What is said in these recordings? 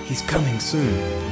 He's coming soon.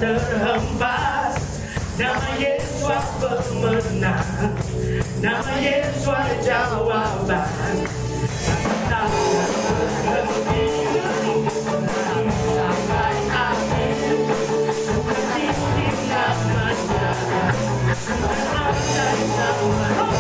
terhempas. Nama Yesus pemenang, nama Yesus jawaban. Tak berhenti sampai akhir. Seperti namanya, dan nama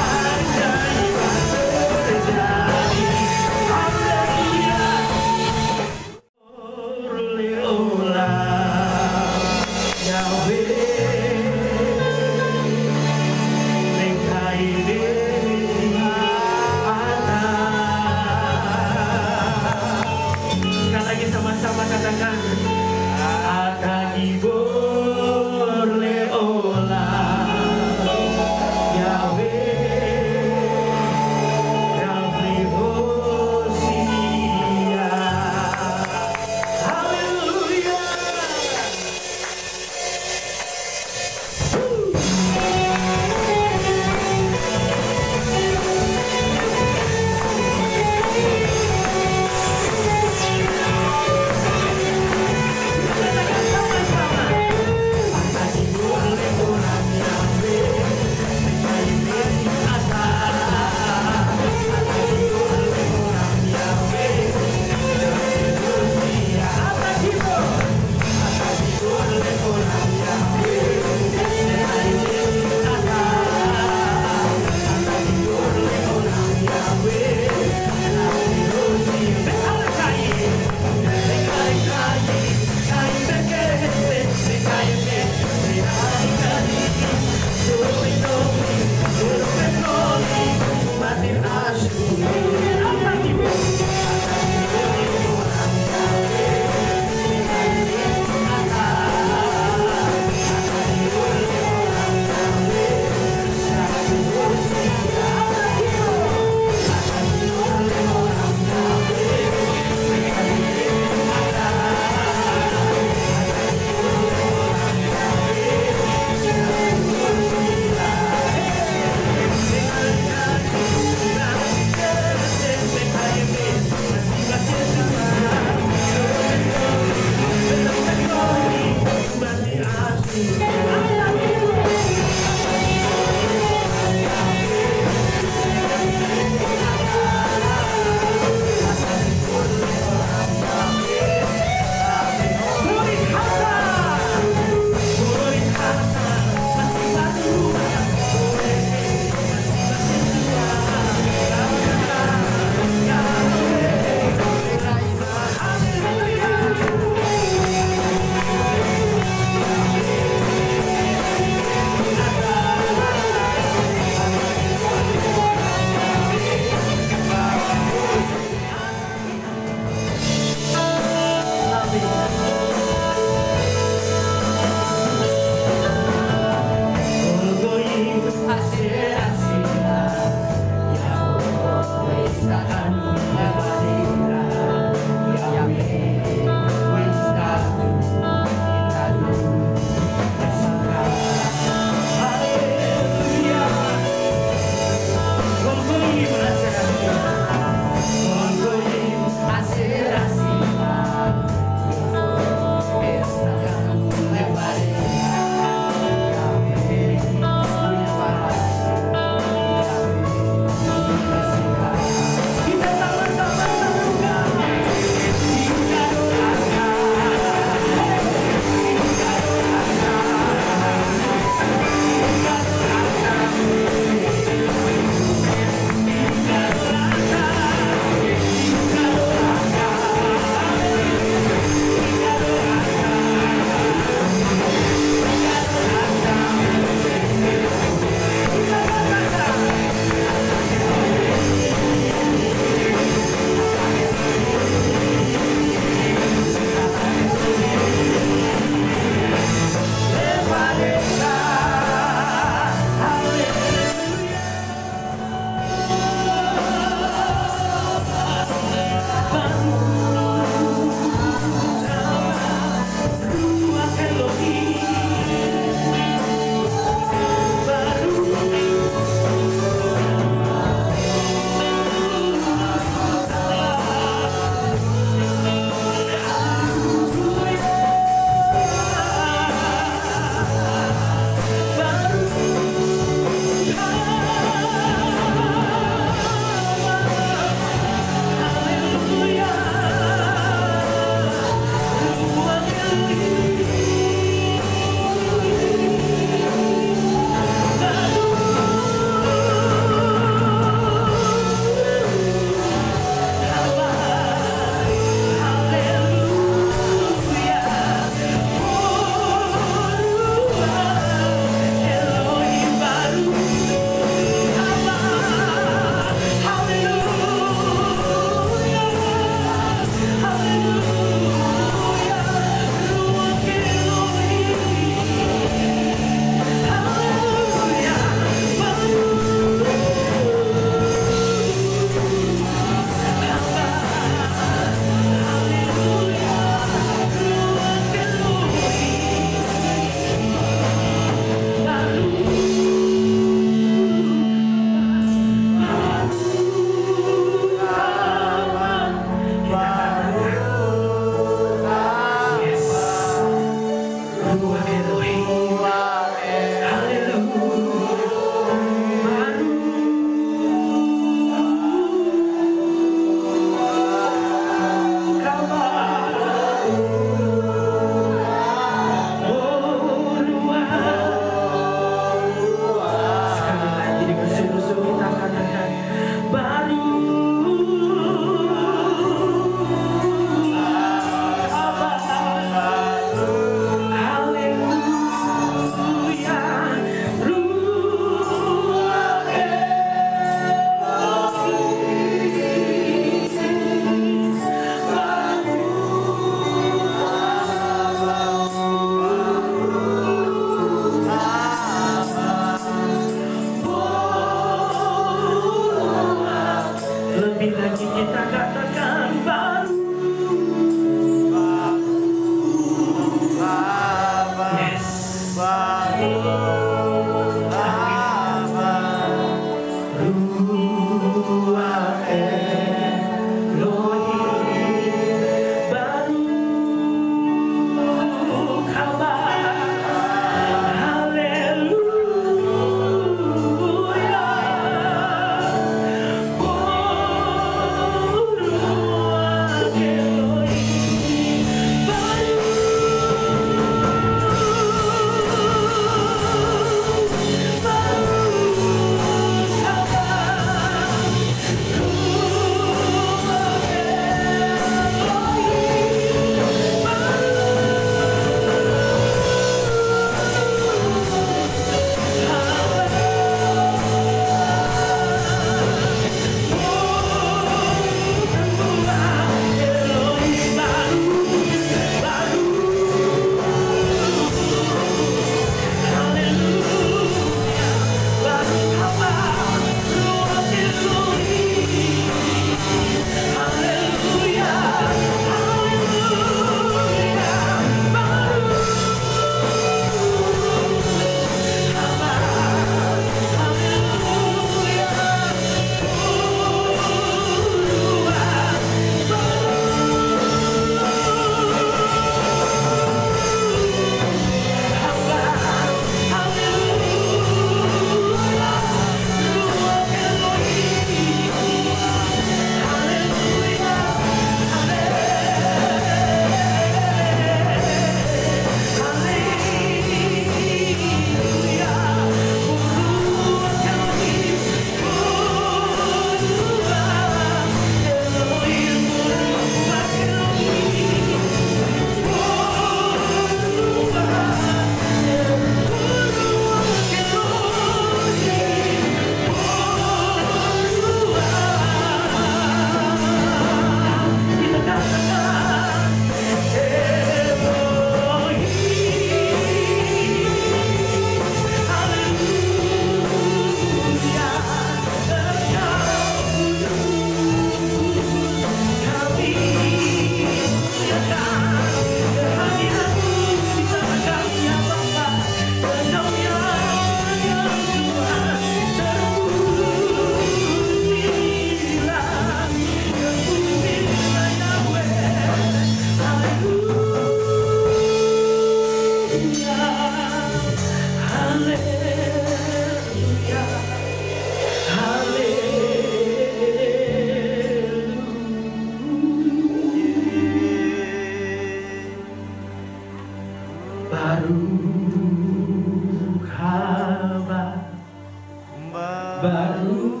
baru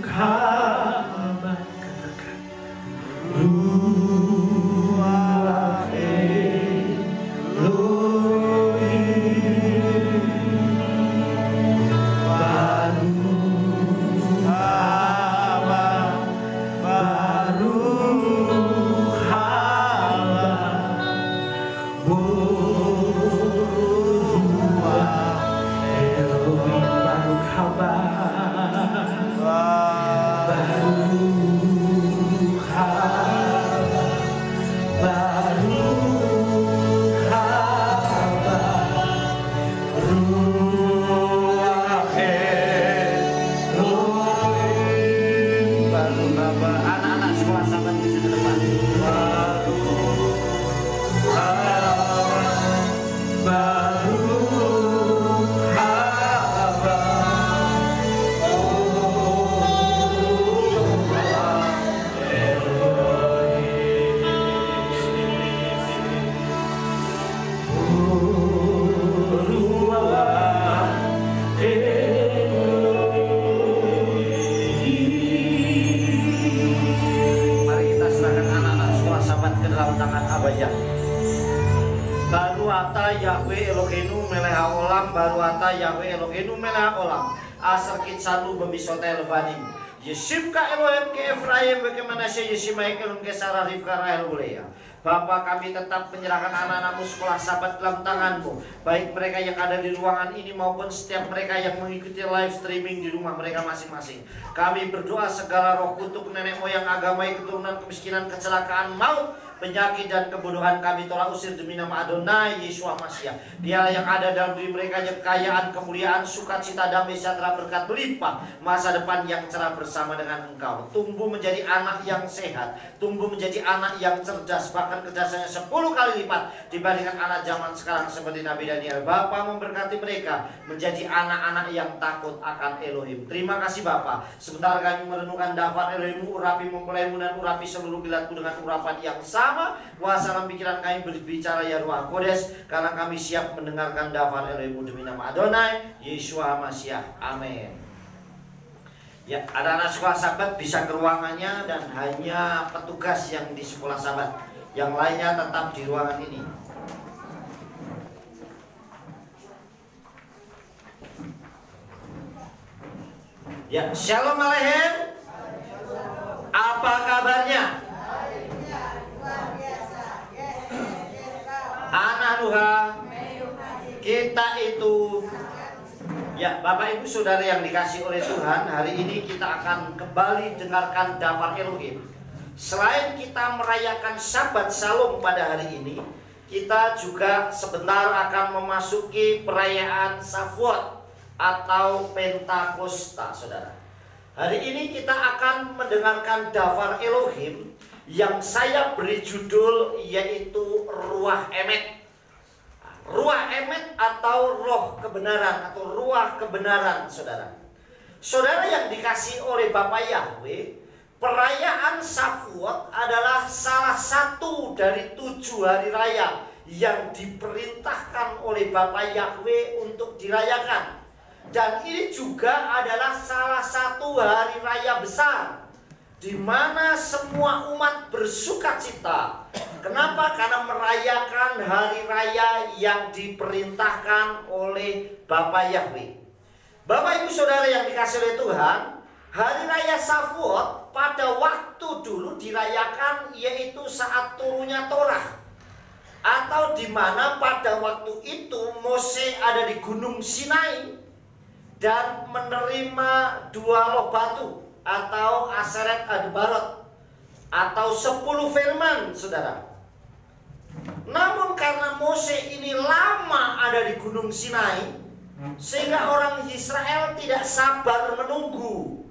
kabar, katakan ruah Elohim, baru kabar, baru kabar, ruah Elohim, baru kabar, baru kabar, baru kabar, ruah Elohim, baru kabar. Anak-anak sekolah sahabat di sini depan. Baru kabar, baru Baruata Yahweh Eloheinu melech haolam, Baruata Yahweh Eloheinu melech haolam, Asher kitzanu b'misot Elvadim, Yeshivka Elohim ke Efraim ke Manasye, Yeshimaik Elohim ke Sarah Rivka Rahel Leah. Bapa, kami tetap menyerahkan anak-anakmu sekolah sahabat dalam tanganmu, baik mereka yang ada di ruangan ini maupun setiap mereka yang mengikuti live streaming di rumah mereka masing-masing. Kami berdoa segala roh kutuk, nenek moyang, agama, keturunan, kemiskinan, kecelakaan, maut, penyakit dan kebodohan kami tolak usir demi nama Adonai Yeshua Mashiach. Dialah yang ada dalam diri mereka yang kekayaan, kemuliaan, sukacita, damai, sejahtera, berkat berlimpah, masa depan yang cerah bersama dengan Engkau. Tumbuh menjadi anak yang sehat, tumbuh menjadi anak yang cerdas, bahkan kecerdasannya 10 kali lipat dibandingkan anak zaman sekarang seperti Nabi Daniel. Bapa memberkati mereka menjadi anak-anak yang takut akan Elohim. Terima kasih Bapa. Sebentar kami merenungkan daftar Elohim, urapi mempelaimu dan urapi seluruh bilatku dengan urapan yang sama. Kuasa dalam pikiran kami berbicara ya Ruach Kodes, karena kami siap mendengarkan daftar Elohim demi nama Adonai Yeshua Mashiach. Amin. Ya, ada anak sekolah sahabat bisa ke ruangannya dan hanya petugas yang di sekolah sahabat, yang lainnya tetap di ruangan ini. Ya, Shalom Aleichem. Apa kabarnya? Anak Tuhan, kita itu, ya Bapak Ibu Saudara yang dikasih oleh Tuhan, hari ini kita akan kembali dengarkan daftar Elohim. Selain kita merayakan Sabat Shalom pada hari ini, kita juga sebentar akan memasuki perayaan Shavuot atau Pentakosta, Saudara. Hari ini kita akan mendengarkan daftar Elohim yang saya beri judul yaitu Ruah Emet. Ruah Emet atau roh kebenaran atau ruah kebenaran, Saudara. Saudara yang dikasih oleh Bapa Yahweh, perayaan Shavuot adalah salah satu dari 7 hari raya yang diperintahkan oleh Bapa Yahweh untuk dirayakan. Dan ini juga adalah salah satu hari raya besar di mana semua umat bersukacita. Kenapa? Karena merayakan hari raya yang diperintahkan oleh Bapa Yahweh. Bapak Ibu Saudara yang dikasih oleh Tuhan, hari raya Shavuot pada waktu dulu dirayakan yaitu saat turunnya Torah, atau di mana pada waktu itu Mose ada di Gunung Sinai dan menerima 2 loh batu atau Aseret Adbarot atau 10 firman, Saudara. Namun karena Mose ini lama ada di Gunung Sinai, sehingga orang Israel tidak sabar menunggu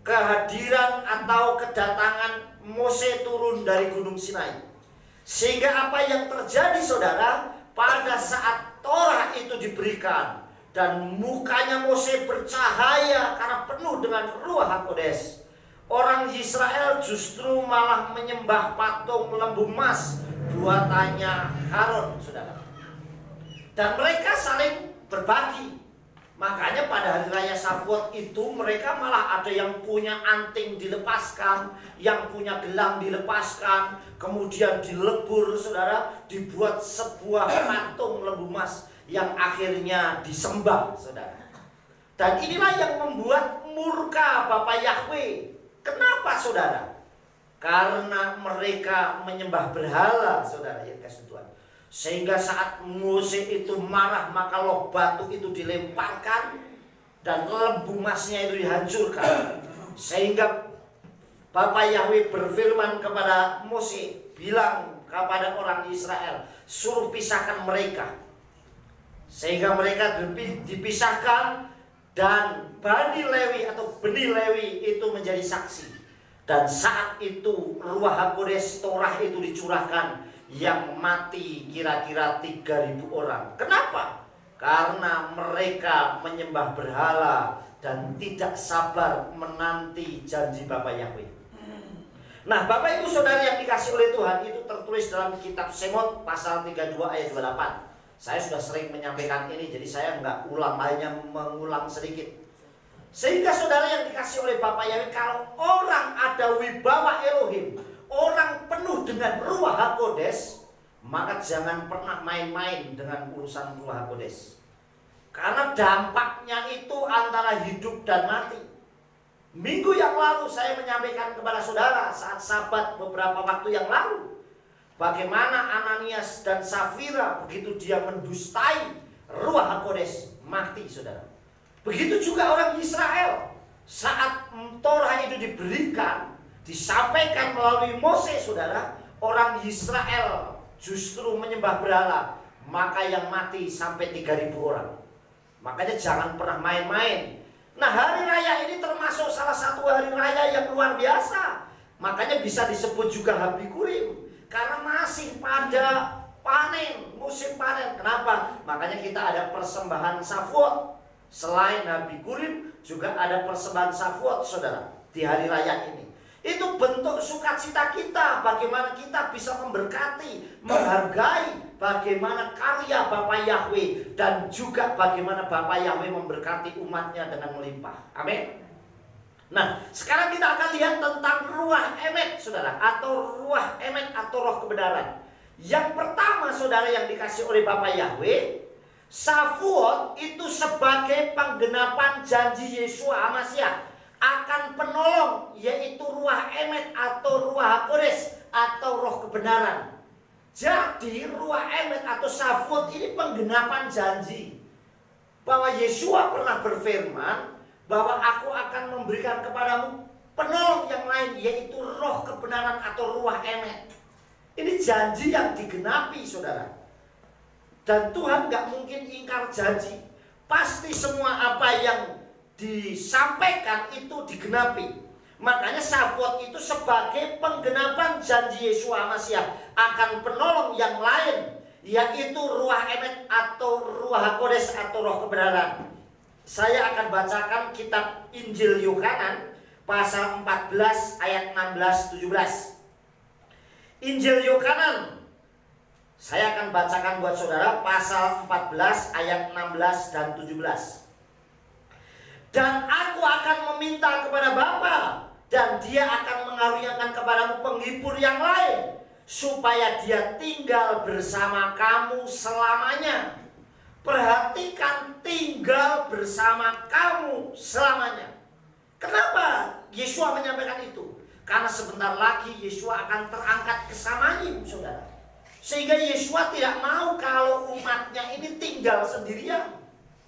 kehadiran atau kedatangan Mose turun dari Gunung Sinai. Sehingga apa yang terjadi, Saudara, pada saat Torah itu diberikan dan mukanya Mose bercahaya karena penuh dengan Ruach HaKodes, orang Israel justru malah menyembah patung lembu emas buatannya Harun, Saudara. Dan mereka saling berbagi. Makanya pada hari raya Shavuot itu mereka malah ada yang punya anting dilepaskan, yang punya gelang dilepaskan, kemudian dilebur, saudara, dibuat sebuah patung lembu emas yang akhirnya disembah, saudara. Dan inilah yang membuat murka Bapa Yahweh. Kenapa, saudara? Karena mereka menyembah berhala, saudara, yang kasih Tuhan. Sehingga saat Mose itu marah, maka loh batu itu dilemparkan dan lembu emasnya itu dihancurkan. Sehingga Bapa Yahweh berfirman kepada Mose, bilang kepada orang Israel, suruh pisahkan mereka. Sehingga mereka dipisahkan dan Bani Lewi atau benih Lewi itu menjadi saksi. Dan saat itu Ruach HaKodes Torah itu dicurahkan, yang mati kira-kira 3.000 orang. Kenapa? Karena mereka menyembah berhala dan tidak sabar menanti janji Bapa Yahweh. Nah, Bapak Ibu Saudara yang dikasih oleh Tuhan, itu tertulis dalam kitab Semot pasal 32 ayat 28. Saya sudah sering menyampaikan ini, jadi saya nggak ulang, hanya mengulang sedikit. Sehingga saudara yang dikasih oleh Bapa Yahweh, kalau orang ada wibawa Elohim, orang penuh dengan Ruach HaKodes, maka jangan pernah main-main dengan urusan Ruach HaKodes. Karena dampaknya itu antara hidup dan mati. Minggu yang lalu saya menyampaikan kepada saudara saat Sabat beberapa waktu yang lalu, bagaimana Ananias dan Safira begitu dia mendustai Ruach HaKodes, mati, saudara. Begitu juga orang Israel, saat Torah itu diberikan, disampaikan melalui Mose, saudara, orang Israel justru menyembah berhala, maka yang mati sampai 3.000 orang. Makanya jangan pernah main-main. Nah, hari raya ini termasuk salah satu hari raya yang luar biasa. Makanya bisa disebut juga Habikurim, karena masih pada panen, musim panen. Kenapa? Makanya kita ada persembahan Shavuot. Selain Habikurim juga ada persembahan Shavuot, saudara, di hari raya ini. Itu bentuk sukacita kita, bagaimana kita bisa memberkati, menghargai bagaimana karya Bapa Yahweh, dan juga bagaimana Bapa Yahweh memberkati umatnya dengan melimpah. Amin. Nah, sekarang kita akan lihat tentang Ruach Emet, saudara, atau Ruach Emet atau roh kebenaran. Yang pertama, saudara yang dikasih oleh Bapa Yahweh, Shavuot itu sebagai penggenapan janji Yeshua HaMashiach akan penolong, yaitu Ruach Emet atau Ruach HaKodes atau roh kebenaran. Jadi Ruach Emet atau Shavuot ini penggenapan janji bahwa Yeshua pernah berfirman bahwa aku akan memberikan kepadamu penolong yang lain, yaitu roh kebenaran atau Ruach Emet. Ini janji yang digenapi, saudara. Dan Tuhan gak mungkin ingkar janji. Pasti semua apa yang disampaikan itu digenapi. Makanya Shavuot itu sebagai penggenapan janji Yeshua HaMashiach akan penolong yang lain, yaitu Ruach Emet atau Ruach HaKodes atau roh kebenaran. Saya akan bacakan kitab Injil Yohanan pasal 14 ayat 16-17. Injil Yohanan, saya akan bacakan buat saudara pasal 14 ayat 16 dan 17. Dan aku akan meminta kepada Bapa, dan dia akan mengaruniakan kepadamu penghibur yang lain, supaya dia tinggal bersama kamu selamanya. Perhatikan, tinggal bersama kamu selamanya. Kenapa Yeshua menyampaikan itu? Karena sebentar lagi Yeshua akan terangkat ke Samanyim, saudara. Sehingga Yeshua tidak mau kalau umatnya ini tinggal sendirian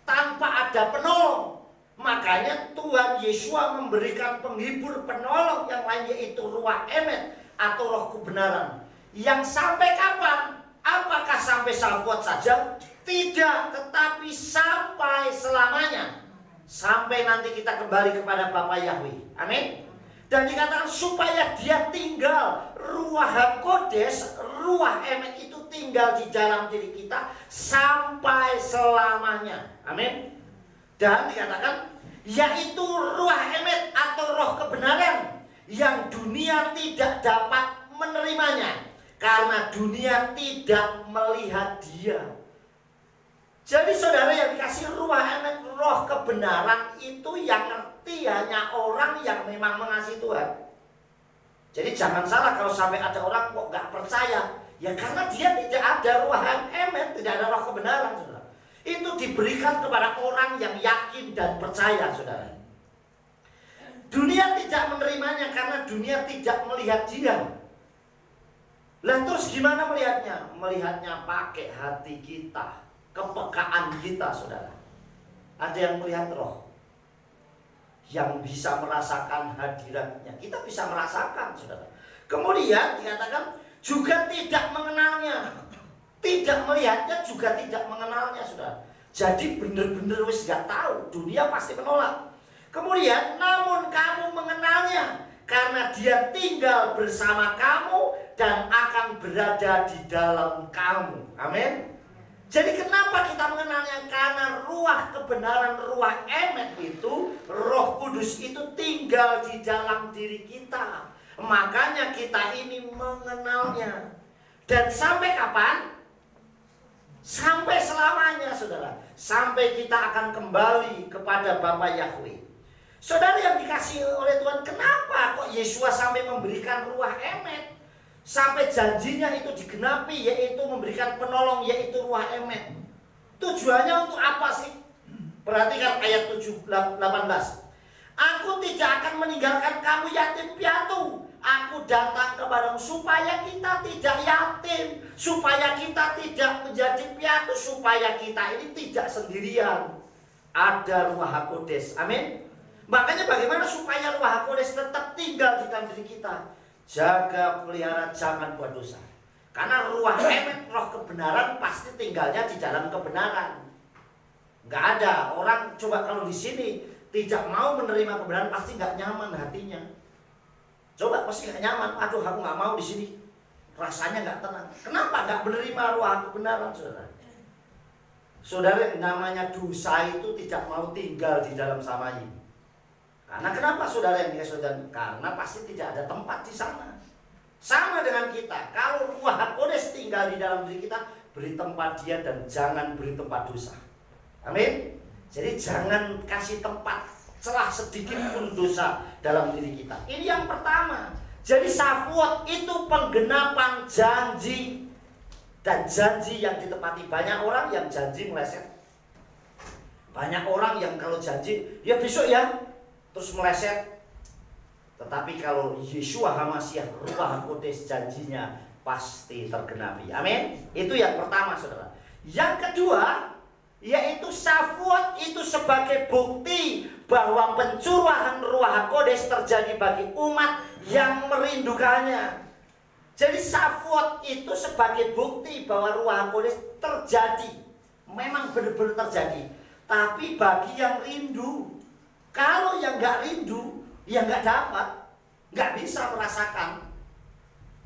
tanpa ada penolong. Makanya Tuhan Yeshua memberikan penghibur penolong yang lain, yaitu Ruach Emet atau roh kebenaran. Yang sampai kapan? Apakah sampai Shavuot saja? Tidak, tetapi sampai selamanya. Sampai nanti kita kembali kepada Bapa Yahweh. Amin. Dan dikatakan supaya dia tinggal, Ruach HaKodes, Ruach Emet itu tinggal di dalam diri kita sampai selamanya. Amin. Dan dikatakan yaitu Ruach Emet atau roh kebenaran yang dunia tidak dapat menerimanya karena dunia tidak melihat dia. Jadi saudara yang dikasih Ruach Emet, roh kebenaran itu yang ngerti hanya orang yang memang mengasihi Tuhan. Jadi jangan salah kalau sampai ada orang kok nggak percaya. Ya karena dia tidak ada ruah emet, tidak ada roh kebenaran, saudara. Itu diberikan kepada orang yang yakin dan percaya, saudara. Dunia tidak menerimanya karena dunia tidak melihat dia. Lah terus gimana melihatnya? Melihatnya pakai hati kita, kepekaan kita, saudara. Ada yang melihat roh, yang bisa merasakan hadiratnya. Kita bisa merasakan, saudara. Kemudian dikatakan juga tidak mengenalnya, tidak melihatnya juga tidak mengenalnya, saudara. Jadi benar-benar wis gak tahu, dunia pasti menolak. Kemudian namun kamu mengenalnya karena dia tinggal bersama kamu dan akan berada di dalam kamu. Amin. Jadi kenapa kita mengenalnya? Karena ruah kebenaran, ruah emet itu, Roh Kudus itu tinggal di dalam diri kita. Makanya kita ini mengenalnya. Dan sampai kapan? Sampai selamanya, saudara. Sampai kita akan kembali kepada Bapa Yahweh. Saudara yang dikasihi oleh Tuhan, kenapa kok Yesus sampai memberikan ruah emet? Sampai janjinya itu digenapi, yaitu memberikan penolong, yaitu ruah emet. Tujuannya untuk apa sih? Perhatikan ayat 18. Aku tidak akan meninggalkan kamu yatim piatu. Aku datang kepadamu supaya kita tidak yatim, supaya kita tidak menjadi piatu, supaya kita ini tidak sendirian. Ada Ruah HaKodes. Amin. Makanya bagaimana supaya Ruah HaKodes tetap tinggal di dalam diri kita? Jaga, pelihara, jangan buat dosa. Karena ruah emet, roh kebenaran pasti tinggalnya di dalam kebenaran. Nggak ada orang coba kalau di sini tidak mau menerima kebenaran pasti nggak nyaman hatinya. Coba pasti nggak nyaman. Aduh, aku nggak mau di sini. Rasanya nggak tenang. Kenapa nggak menerima ruah kebenaran, saudara? Saudara, yang namanya dosa itu tidak mau tinggal di dalam Samayim. Karena kenapa, saudara yang dikasih Tuhan? Karena pasti tidak ada tempat di sana. Sama dengan kita. Kalau ruah HaKodes tinggal di dalam diri kita, beri tempat dia dan jangan beri tempat dosa. Amin. Jadi jangan kasih tempat celah sedikit pun dosa dalam diri kita. Ini yang pertama. Jadi Shavuot itu penggenapan janji. Dan janji yang ditepati. Banyak orang yang janji meleset. Banyak orang yang kalau janji, ya besok ya, terus meleset. Tetapi kalau Yeshua HaMashiach, Ruah HaKodes, janjinya pasti tergenapi. Amin. Itu yang pertama, saudara. Yang kedua, yaitu Shavuot itu sebagai bukti bahwa pencurahan Ruah HaKodes terjadi bagi umat yang merindukannya. Jadi Shavuot itu sebagai bukti bahwa Ruah HaKodes terjadi. Memang benar-benar terjadi. Tapi bagi yang rindu. Kalau yang nggak rindu, ya nggak dapat. Nggak bisa merasakan.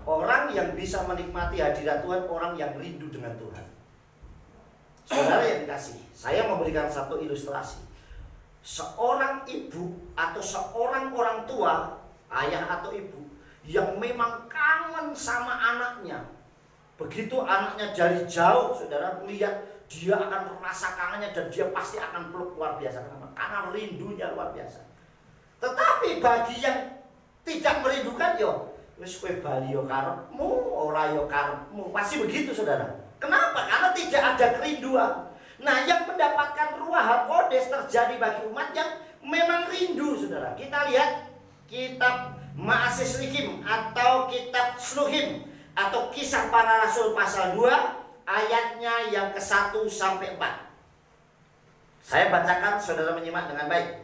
Orang yang bisa menikmati hadirat Tuhan, orang yang rindu dengan Tuhan. Saudara yang dikasih, saya memberikan satu ilustrasi. Seorang ibu atau seorang orang tua, ayah atau ibu, yang memang kangen sama anaknya. Begitu anaknya dari jauh, saudara lihat, dia akan merasa kangennya dan dia pasti akan peluk luar biasa. Karena rindunya luar biasa. Tetapi bagi yang tidak merindukan, yo wis kowe bali yo karepmu, ora yo karepmu. Pasti begitu, saudara. Kenapa? Karena tidak ada kerinduan. Nah, yang mendapatkan Ruah HaKodes terjadi bagi umat yang memang rindu, saudara. Kita lihat kitab Ma'asis Likim atau kitab Sluhim atau Kisah Para Rasul pasal 2 ayatnya yang ke-1 sampai 4. Saya bacakan, saudara menyimak dengan baik.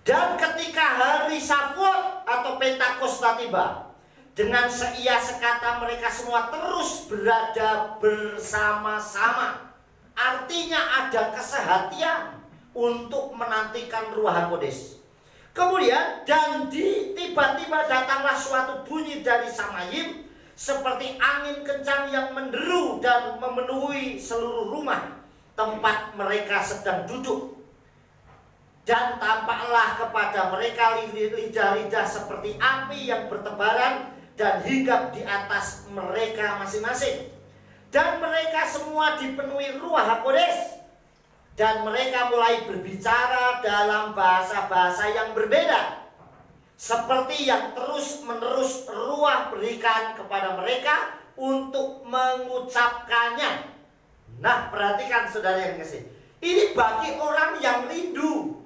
Dan ketika hari Shavuot atau Pentakosta tiba, dengan seia sekata mereka semua terus berada bersama-sama. Artinya ada kesehatian untuk menantikan Ruah HaKodes. Kemudian dan tiba-tiba datanglah suatu bunyi dari Samayim seperti angin kencang yang menderu dan memenuhi seluruh rumah tempat mereka sedang duduk. Dan tampaklah kepada mereka lidah-lidah seperti api yang bertebaran dan hinggap di atas mereka masing-masing. Dan mereka semua dipenuhi Ruah HaKodes Dan mereka mulai berbicara dalam bahasa-bahasa yang berbeda, seperti yang terus-menerus Ruah berikan kepada mereka untuk mengucapkannya. Nah, perhatikan saudara yang kasih. Ini bagi orang yang rindu.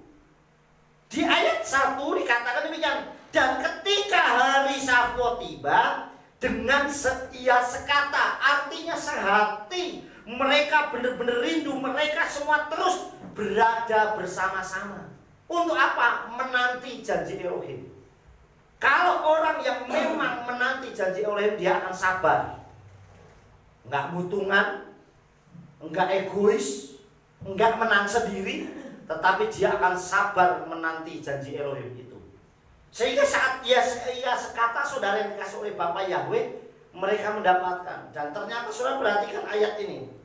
Di ayat 1 dikatakan demikian. Dan ketika hari Sabat tiba, dengan ia sekata, artinya sehati. Mereka benar-benar rindu, mereka semua terus berada bersama-sama. Untuk apa? Menanti janji Elohim. Kalau orang yang memang menanti janji Elohim, dia akan sabar. Enggak mutungan, enggak egois, enggak menang sendiri, tetapi dia akan sabar menanti janji Elohim itu. Sehingga saat ia sekata, saudara yang dikasih oleh Bapa Yahweh, mereka mendapatkan. Dan ternyata saudara perhatikan ayat ini.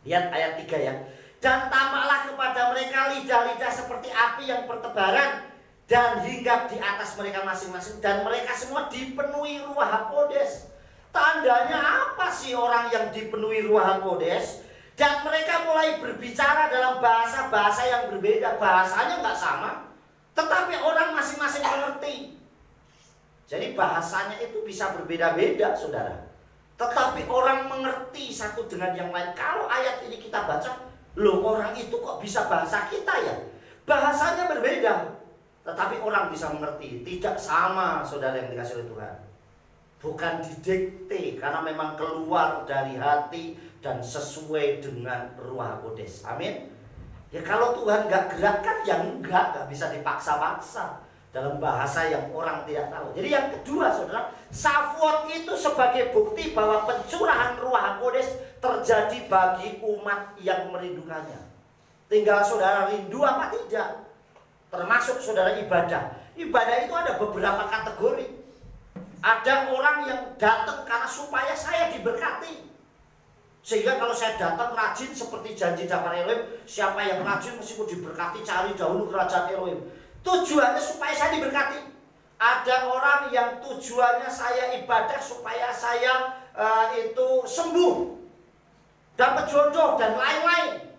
Lihat ayat 3 ya. Dan tampaklah kepada mereka lidah-lidah seperti api yang bertebaran dan hinggap di atas mereka masing-masing, dan mereka semua dipenuhi Ruach HaKodes. Tandanya apa sih orang yang dipenuhi Ruach HaKodes? Dan mereka mulai berbicara dalam bahasa-bahasa yang berbeda. Bahasanya nggak sama, tetapi orang masing-masing mengerti. Jadi bahasanya itu bisa berbeda-beda, saudara. Tetapi orang mengerti satu dengan yang lain. Kalau ayat ini kita baca, loh orang itu kok bisa bahasa kita ya? Bahasanya berbeda, tetapi orang bisa mengerti. Tidak sama, saudara yang dikasih oleh Tuhan. Bukan didikte, karena memang keluar dari hati dan sesuai dengan Ruach HaKodes. Amin. Ya kalau Tuhan nggak gerakkan, ya nggak bisa dipaksa-paksa dalam bahasa yang orang tidak tahu. Jadi yang kedua, saudara, Safuot itu sebagai bukti bahwa pencurahan Ruach HaKodes terjadi bagi umat yang merindukannya. Tinggal saudara rindu apa tidak. Termasuk saudara ibadah. Ibadah itu ada beberapa kategori. Ada orang yang datang karena supaya saya diberkati. Sehingga kalau saya datang rajin seperti janji Dafar Elohim, siapa yang rajin meskipun diberkati, cari dahulu kerajaan Elohim. Tujuannya supaya saya diberkati. Ada orang yang tujuannya saya ibadah supaya saya itu sembuh, dapat jodoh dan lain-lain.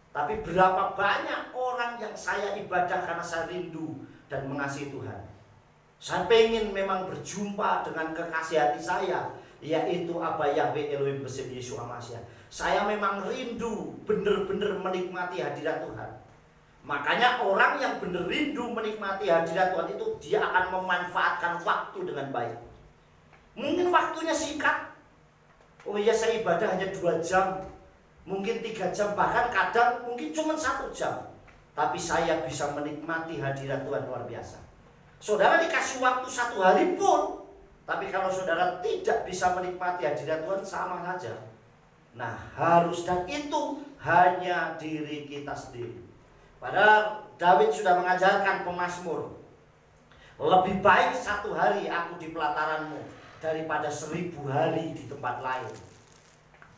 Tapi berapa banyak orang yang saya ibadah karena saya rindu dan mengasihi Tuhan. Saya pengen memang berjumpa dengan kekasih hati saya, yaitu Abba Yahweh Elohim Besim Yeshua Mashiach. Saya memang rindu benar-benar menikmati hadirat Tuhan. Makanya orang yang benar rindu menikmati hadirat Tuhan itu, dia akan memanfaatkan waktu dengan baik. Mungkin waktunya singkat. Oh iya, saya ibadah hanya 2 jam, mungkin 3 jam, bahkan kadang mungkin cuma 1 jam. Tapi saya bisa menikmati hadirat Tuhan luar biasa. Saudara dikasih waktu 1 hari pun, tapi kalau saudara tidak bisa menikmati hadirat Tuhan, sama saja. Nah, harus, dan itu hanya diri kita sendiri. Padahal David sudah mengajarkan pemazmur, lebih baik 1 hari aku di pelataranmu daripada 1000 hari di tempat lain.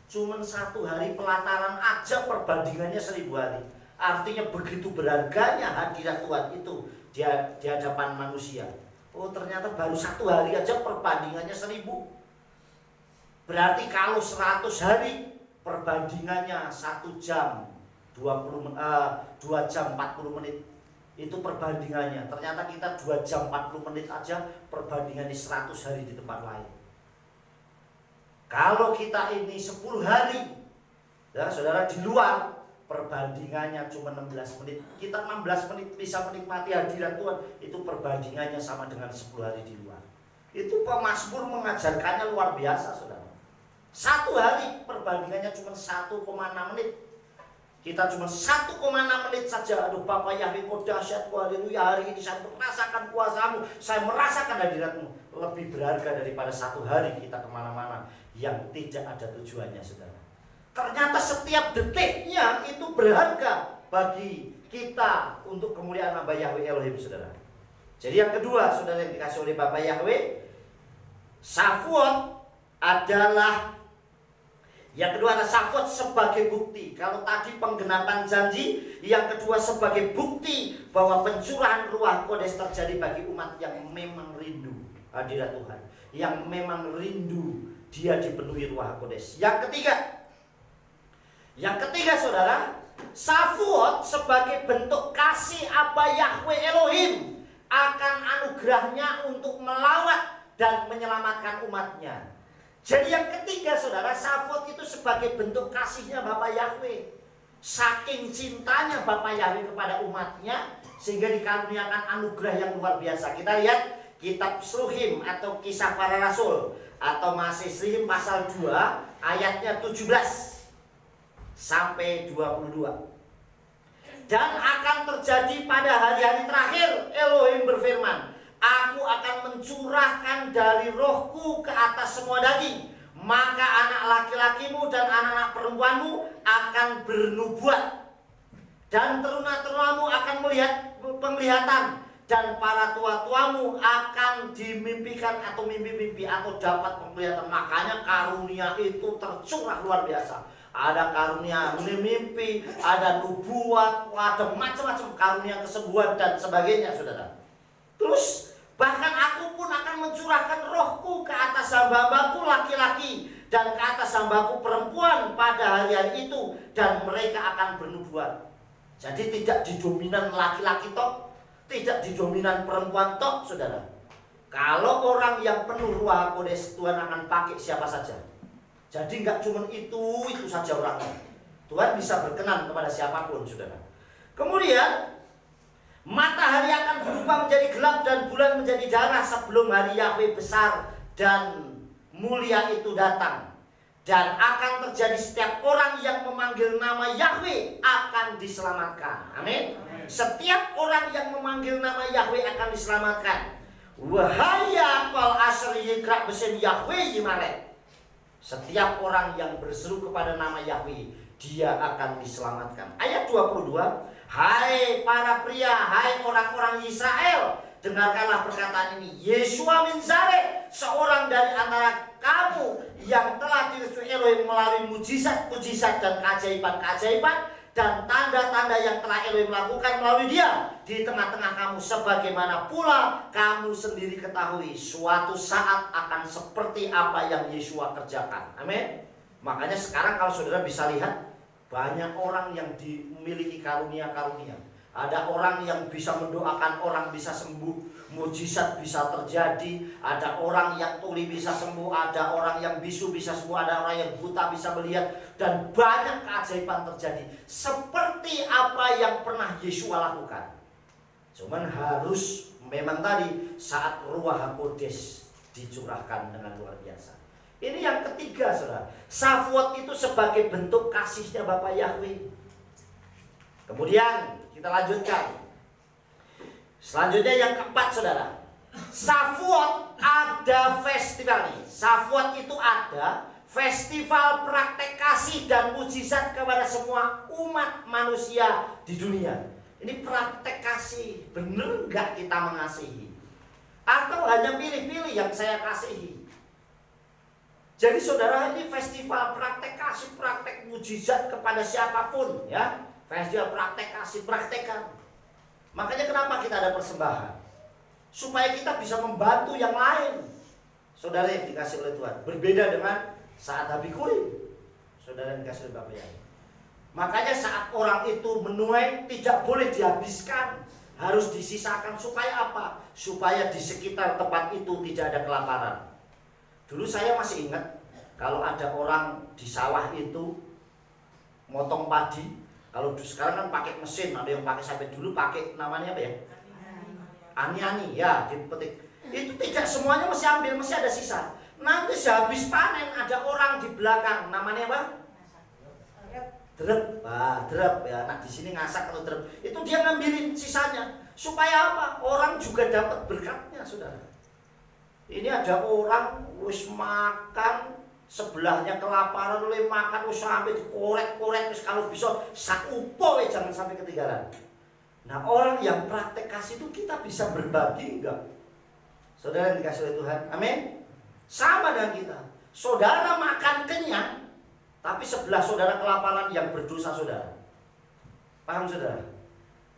Cuman 1 hari pelataran aja perbandingannya 1000 hari. Artinya begitu berharganya hadirat Tuhan itu di hadapan manusia. Oh ternyata baru 1 hari aja perbandingannya 1000. Berarti kalau 100 hari perbandingannya 1 jam 2 jam 40 menit. Itu perbandingannya. Ternyata kita 2 jam 40 menit aja perbandingannya 100 hari di tempat lain. Kalau kita ini 10 hari, ya saudara, di luar, perbandingannya cuma 16 menit. Kita 16 menit bisa menikmati hadirat Tuhan, itu perbandingannya sama dengan 10 hari di luar. Itu pemazmur mengajarkannya luar biasa, saudara. 1 hari perbandingannya cuma 1,6 menit. Kita cuma 1,6 menit saja. Aduh Bapa Yahweh kau dahsyat, haleluya, hari ini saya merasakan kuasa-Mu, saya merasakan hadirat-Mu. Lebih berharga daripada 1 hari kita kemana-mana yang tidak ada tujuannya, saudara. Ternyata setiap detiknya itu berharga bagi kita untuk kemuliaan Abba Yahweh Elohim, saudara. Jadi yang kedua, saudara, yang dikasih oleh Bapa Yahweh, Safuot adalah, yang kedua adalah Safuot sebagai bukti. Kalau tadi penggenapan janji, yang kedua sebagai bukti bahwa pencurahan Ruach HaKodes terjadi bagi umat yang memang rindu hadirat Tuhan, yang memang rindu dia dipenuhi Ruach HaKodes. Yang ketiga saudara, Shavuot sebagai bentuk kasih Abba Yahweh Elohim akan anugerahnya untuk melawat dan menyelamatkan umatnya. Jadi yang ketiga saudara, Shavuot itu sebagai bentuk kasihnya Bapak Yahweh. Saking cintanya Bapak Yahweh kepada umatnya, sehingga dikaruniakan anugerah yang luar biasa. Kita lihat kitab Shluchim atau Kisah Para Rasul atau masih Shluchim pasal 2 ayatnya 17 sampai 22. Dan akan terjadi pada hari-hari terakhir, Elohim berfirman, Aku akan mencurahkan dari rohku ke atas semua daging. Maka anak laki-lakimu dan anak-anak perempuanmu akan bernubuat. Dan teruna-terunamu akan melihat penglihatan. Dan para tua-tuamu akan dimimpikan atau mimpi-mimpi atau dapat penglihatan. Makanya karunia itu tercurah luar biasa. Ada karunia mimpi, ada nubuat, ada macam-macam karunia kesembuhan dan sebagainya, saudara. Terus bahkan aku pun akan mencurahkan rohku ke atas hamba-hambaku laki-laki dan ke atas hambaku perempuan pada hari-hari itu, dan mereka akan bernubuat. Jadi tidak didominan laki-laki toh, tidak didominan perempuan toh, saudara. Kalau orang yang penuh Ruah Kudus, Tuhan akan pakai siapa saja. Jadi nggak cuma itu saja orangnya. Tuhan bisa berkenan kepada siapapun, saudara. Kemudian matahari akan berubah menjadi gelap dan bulan menjadi darah sebelum hari Yahweh besar dan mulia itu datang. Dan akan terjadi setiap orang yang memanggil nama Yahweh akan diselamatkan. Amin. Setiap orang yang memanggil nama Yahweh akan diselamatkan. Wahaya kol asri yikrak besen Yahweh yimaret. Setiap orang yang berseru kepada nama Yahweh, dia akan diselamatkan. Ayat 22. Hai para pria, hai orang-orang Israel, dengarkanlah perkataan ini. Yeshua bin Zareh, seorang dari antara kamu yang telah direstui Elohim melalui mujizat-mujizat dan keajaiban-keajaiban dan tanda-tanda yang telah Elohim lakukan melalui dia di tengah-tengah kamu, sebagaimana pula kamu sendiri ketahui suatu saat akan seperti apa yang Yeshua kerjakan. Amin. Makanya sekarang kalau saudara bisa lihat, banyak orang yang dimiliki karunia-karunia. Ada orang yang bisa mendoakan orang bisa sembuh, mujizat bisa terjadi. Ada orang yang tuli bisa sembuh, ada orang yang bisu bisa sembuh, ada orang yang buta bisa melihat, dan banyak keajaiban terjadi seperti apa yang pernah Yeshua lakukan. Cuman harus memang tadi saat Ruah Kudus dicurahkan dengan luar biasa. Ini yang ketiga, saudara. Shavuot itu sebagai bentuk kasihnya Bapak Yahweh. Kemudian kita lanjutkan. Selanjutnya yang keempat, saudara. Shavuot ada festival nih. Shavuot itu ada festival praktek kasih dan mujizat kepada semua umat manusia di dunia. Ini praktek kasih. Benar nggak kita mengasihi? Atau hanya pilih-pilih yang saya kasihi? Jadi saudara, ini festival praktek kasih, praktek mujizat kepada siapapun, ya. Festival praktek kasih, praktekan. Makanya kenapa kita ada persembahan? Supaya kita bisa membantu yang lain. Saudara yang dikasih oleh Tuhan. Berbeda dengan saat Habikurim. Saudara yang dikasih oleh Bapak Yahweh. Makanya saat orang itu menuai tidak boleh dihabiskan. Harus disisakan. Supaya apa? Supaya di sekitar tempat itu tidak ada kelaparan. Dulu saya masih ingat, kalau ada orang di sawah itu motong padi, kalau sekarang kan pakai mesin, ada yang pakai, sampai dulu pakai namanya apa ya? Ani-ani, ya, dipetik. Itu tidak semuanya mesti ambil, mesti ada sisa. Nanti sehabis panen ada orang di belakang, namanya apa? Drep, drep ya. Nah di sini ngasak atau drep, itu dia ngambilin sisanya. Supaya apa? Orang juga dapat berkatnya, saudara. Ini ada orang wis makan, sebelahnya kelaparan, oleh makan wis sampai dikorek-korek, wis kalau bisa sakupo jangan sampai ketinggalan. Nah orang yang praktek kasih itu kita bisa berbagi enggak? Saudara yang dikasih oleh Tuhan, amin. Sama dengan kita. Saudara makan kenyang, tapi sebelah saudara kelaparan yang berdosa, saudara. Paham saudara?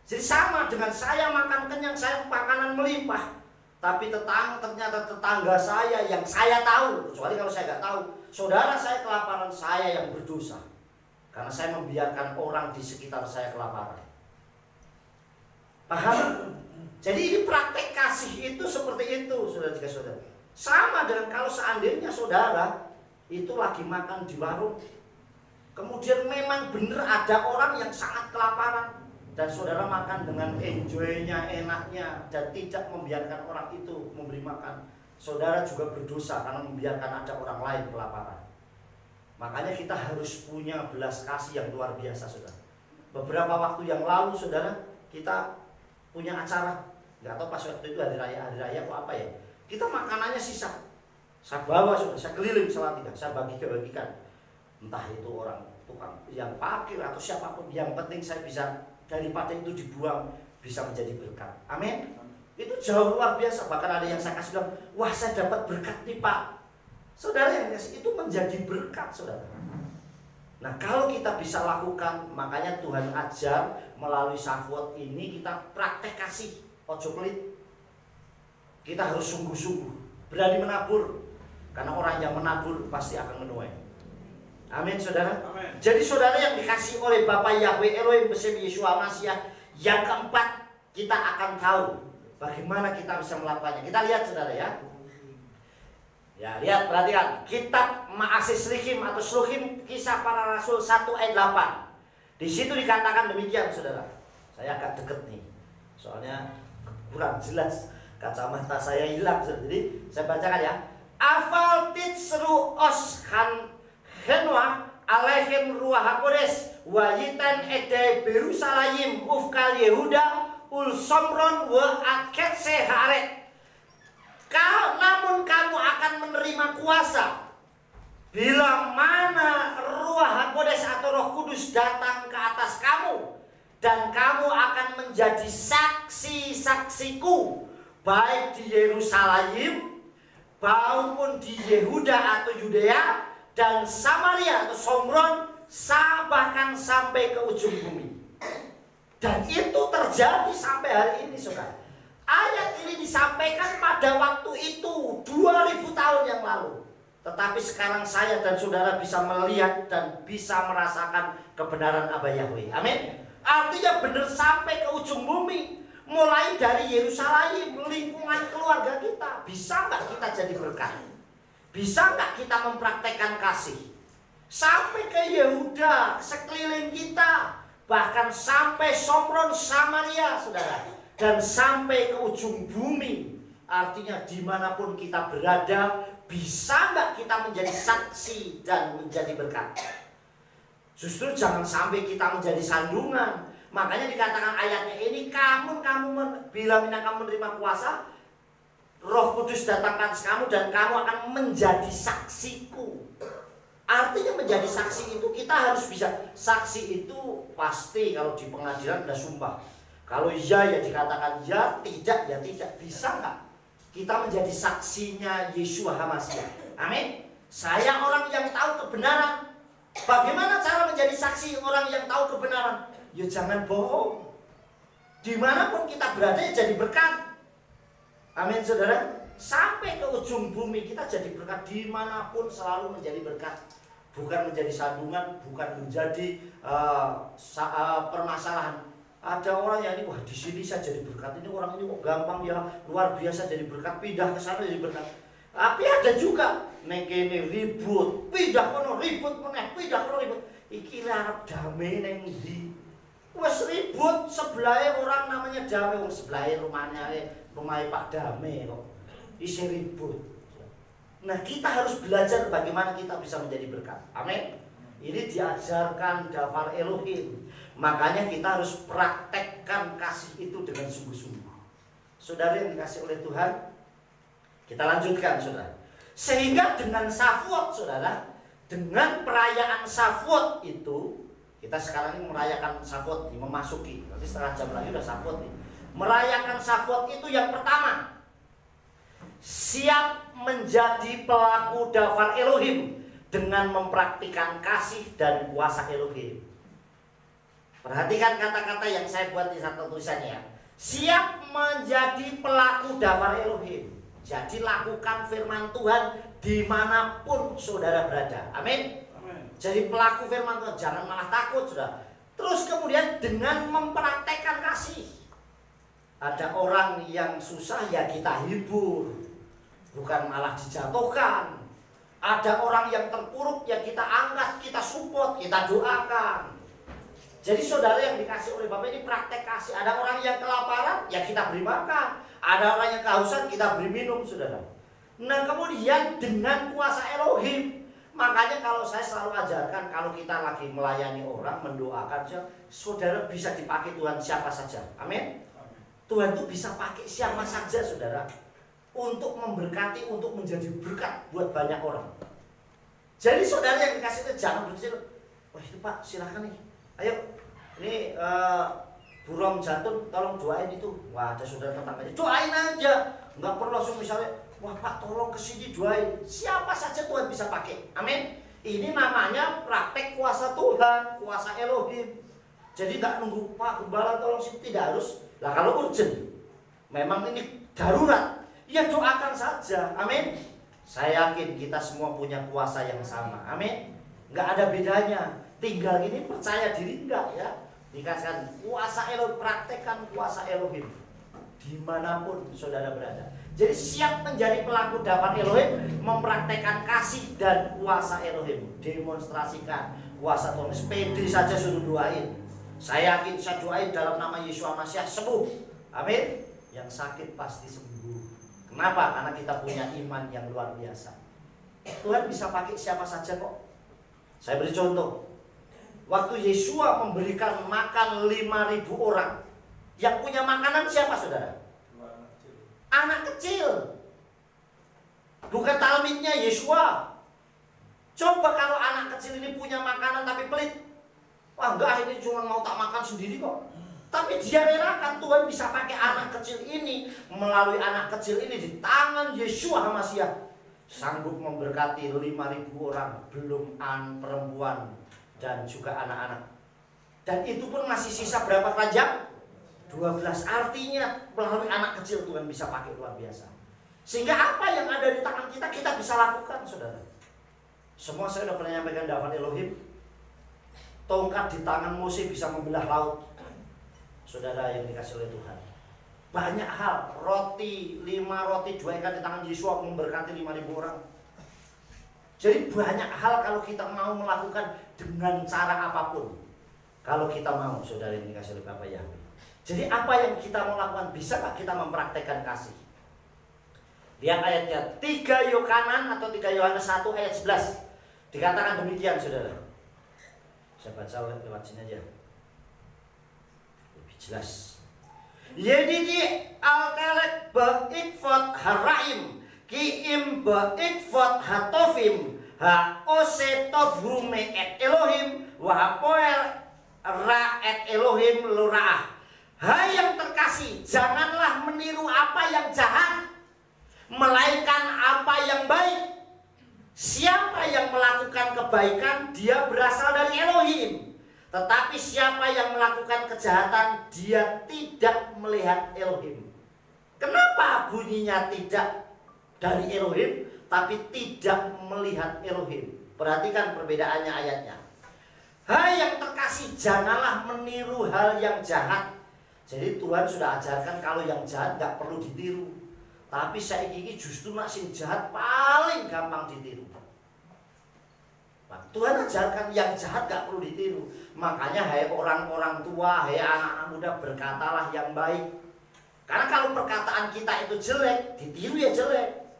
Jadi sama dengan saya makan kenyang, saya makanan melimpah, tapi ternyata tetangga saya yang saya tahu, kecuali kalau saya nggak tahu, saudara saya kelaparan, saya yang berdosa. karena saya membiarkan orang di sekitar saya kelaparan. Paham? Jadi ini praktek kasih itu seperti itu, saudara-saudara. Sama dengan kalau seandainya saudara itu lagi makan di warung, kemudian memang benar ada orang yang sangat kelaparan, dan saudara makan dengan enjoy-nya, enaknya, dan tidak membiarkan orang itu memberi makan. Saudara juga berdosa karena membiarkan ada orang lain kelaparan. Makanya kita harus punya belas kasih yang luar biasa, saudara. Beberapa waktu yang lalu, saudara, kita punya acara. Nggak tahu pas waktu itu hari raya apa ya. Kita makanannya sisa. Saya bawa, saudara, saya keliling Salatiga, saya bagikan. Entah itu orang tukang yang parkir atau siapapun, yang penting saya bisa, daripada itu dibuang, bisa menjadi berkat. Amin. Itu jauh luar biasa. Bahkan ada yang saya kasih bilang, wah saya dapat berkat nih Pak. Saudara yang kasih itu menjadi berkat, saudara. Nah kalau kita bisa lakukan, makanya Tuhan ajar melalui Shavuot ini kita praktek kasih. Ojo pelit. Kita harus sungguh-sungguh, berani menabur. Karena orang yang menabur pasti akan menuai. Amin, saudara. Amin. Jadi saudara yang dikasih oleh Bapa Yahweh Elohim Besem Yeshua Mashiach, yang keempat, kita akan tahu bagaimana kita bisa melakukannya. Kita lihat, saudara, ya. Ya, lihat, perhatikan. Kitab Ma'asis Rihim atau Sluhim, Kisah Para Rasul 1 ayat 8. Di situ dikatakan demikian, saudara. Saya agak deket nih, soalnya kurang jelas, kacamata saya hilang, saudara. Jadi saya bacakan ya. Afal titsru os henwa alaihim ruah hakodes wajitan ede Yerusalem ufkal Yehuda ul somron wa aketse haret. Namun kamu akan menerima kuasa bila mana ruah hakodes atau Roh Kudus datang ke atas kamu, dan kamu akan menjadi saksi-saksiku baik di Yerusalem maupun di Yehuda atau Yudea dan Samaria atau Somron, bahkan sampai ke ujung bumi. Dan itu terjadi sampai hari ini, saudara. Ayat ini disampaikan pada waktu itu 2000 tahun yang lalu. Tetapi sekarang saya dan saudara bisa melihat dan bisa merasakan kebenaran Abah Yahweh. Amin. Artinya benar sampai ke ujung bumi. Mulai dari Yerusalem, lingkungan keluarga kita. Bisa nggak kita jadi berkat? Bisa nggak kita mempraktekkan kasih? Sampai ke Yehuda, sekeliling kita. Bahkan sampai Somron, Samaria, saudara. Dan sampai ke ujung bumi. Artinya dimanapun kita berada, bisa nggak kita menjadi saksi dan menjadi berkat? Justru jangan sampai kita menjadi sandungan. Makanya dikatakan ayatnya ini, bila kamu menerima kuasa, Roh Kudus datang ke atas kamu dan kamu akan menjadi saksiku. Artinya menjadi saksi itu kita harus bisa. Saksi itu pasti kalau di pengadilan sudah sumpah. Kalau iya ya dikatakan ya, tidak ya tidak. Bisa nggak kita menjadi saksinya Yeshua HaMashiach? Amin. Saya orang yang tahu kebenaran. Bagaimana cara menjadi saksi orang yang tahu kebenaran? Ya jangan bohong. Dimanapun kita berada ya jadi berkat. Amin, saudara. Sampai ke ujung bumi kita jadi berkat. Dimanapun selalu menjadi berkat. Bukan menjadi sandungan, bukan menjadi permasalahan. Ada orang yang ini, wah di sini saya jadi berkat. Ini orang ini kok gampang ya, luar biasa jadi berkat. Pindah ke sana jadi berkat. Tapi ada juga neng kene ribut, pindah kono ribut meneh, pindah kono ribut. Iki arep damai neng ndi? Wes ribut sebelah orang namanya Damai, wong sebelah rumahnya Pak Damai kok isi ribut. Nah kita harus belajar bagaimana kita bisa menjadi berkat. Amin. Ini diajarkan Dafar Elohim. Makanya kita harus praktekkan kasih itu dengan sungguh-sungguh. Saudara yang dikasih oleh Tuhan, kita lanjutkan, saudara. Sehingga dengan Shavuot, saudara, dengan perayaan Shavuot itu, kita sekarang ini merayakan Shavuot, memasuki, nanti setengah jam lagi udah Shavuot nih. Merayakan Shavuot itu yang pertama, siap menjadi pelaku Dafar Elohim dengan mempraktikkan kasih dan kuasa Elohim. Perhatikan kata-kata yang saya buat di satu tulisannya ya. Siap menjadi pelaku Dafar Elohim. Jadi lakukan firman Tuhan dimanapun saudara berada. Amin. Jadi pelaku firman Tuhan, jangan malah takut, sudah. Terus kemudian dengan mempraktekkan kasih. Ada orang yang susah ya kita hibur, bukan malah dijatuhkan. Ada orang yang terpuruk ya kita angkat, kita support, kita doakan. Jadi saudara yang dikasih oleh Bapak ini praktek kasih. Ada orang yang kelaparan ya kita beri makan. Ada orang yang kehausan kita beri minum, saudara. Nah kemudian dengan kuasa Elohim, makanya kalau saya selalu ajarkan, kalau kita lagi melayani orang, mendoakan, saudara bisa dipakai Tuhan siapa saja. Amin. Tuhan itu bisa pakai siapa saja, saudara, untuk memberkati, untuk menjadi berkat buat banyak orang. Jadi saudara yang dikasih itu jangan berkecil. Wah itu Pak, silahkan nih. Ayo, ini burom jatuh, tolong doain itu. Wah ada saudara tetangganya, doain aja. Nggak perlu langsung misalnya, wah Pak tolong kesini doain. Siapa saja Tuhan bisa pakai. Amin. Ini namanya praktek kuasa Tuhan, kuasa Elohim. Jadi nggak nunggu Pak Gembala tolong sini, tidak harus. Lah kalau urgent, memang ini darurat, ya doakan saja. Amin. Saya yakin kita semua punya kuasa yang sama. Amin. Nggak ada bedanya. Tinggal ini percaya diri enggak ya. Dikasihkan kuasa Elohim, praktekkan kuasa Elohim dimanapun saudara berada. Jadi siap menjadi pelaku daftar Elohim, mempraktekkan kasih dan kuasa Elohim. Demonstrasikan kuasa Tuhan. Pede saja suruh doain. Saya yakin saya doain dalam nama Yesus Masiah sembuh. Amin. Yang sakit pasti sembuh. Kenapa? Karena kita punya iman yang luar biasa. Tuhan bisa pakai siapa saja kok. Saya beri contoh. Waktu Yesua memberikan makan 5.000 orang, yang punya makanan siapa saudara? Anak kecil. Bukan talmidnya Yesua. Coba kalau anak kecil ini punya makanan tapi pelit. Wah enggak, ini cuma mau tak makan sendiri kok. Tapi dia relakan. Tuhan bisa pakai anak kecil ini, melalui anak kecil ini di tangan Yesua Masiah, sanggup memberkati 5.000 orang, belum perempuan dan juga anak-anak. Dan itu pun masih sisa berapa keranjang? 12. Artinya melalui anak kecil Tuhan bisa pakai luar biasa. Sehingga apa yang ada di tangan kita, kita bisa lakukan, saudara. Semua saya sudah pernah nyampaikan daftar Elohim. Tongkat di tangan Mose bisa membelah laut. Saudara yang dikasih oleh Tuhan. Banyak hal. Roti, 5 roti 2 ikan di tangan Yesus memberkati 5.000 orang. Jadi banyak hal kalau kita mau melakukan dengan cara apapun. Kalau kita mau, saudara yang dikasih oleh Bapak Yahweh. Jadi apa yang kita mau lakukan, bisa gak kita mempraktekkan kasih? Lihat ayatnya, 3 Yohanan atau 3 Yohanes 1 ayat 11. Dikatakan demikian, saudara. Saya baca lewat sini aja, lebih jelas. Yedidi al-telek be'ikfot haraim ki'im be'ikfot hatofim ha-ose tobrume et Elohim wahapoel ra et Elohim lura'ah. Hai yang terkasih, janganlah meniru apa yang jahat, melainkan apa yang baik. Siapa yang melakukan kebaikan, dia berasal dari Elohim. Tetapi siapa yang melakukan kejahatan, dia tidak melihat Elohim. Kenapa bunyinya tidak dari Elohim, tapi tidak melihat Elohim? Perhatikan perbedaannya ayatnya. Hai yang terkasih, janganlah meniru hal yang jahat. Jadi Tuhan sudah ajarkan kalau yang jahat gak perlu ditiru. Tapi saya ini justru masih jahat paling gampang ditiru. Nah, Tuhan ajarkan yang jahat gak perlu ditiru. Makanya hai orang-orang tua, hai anak-anak muda, berkatalah yang baik. Karena kalau perkataan kita itu jelek, ditiru ya jelek.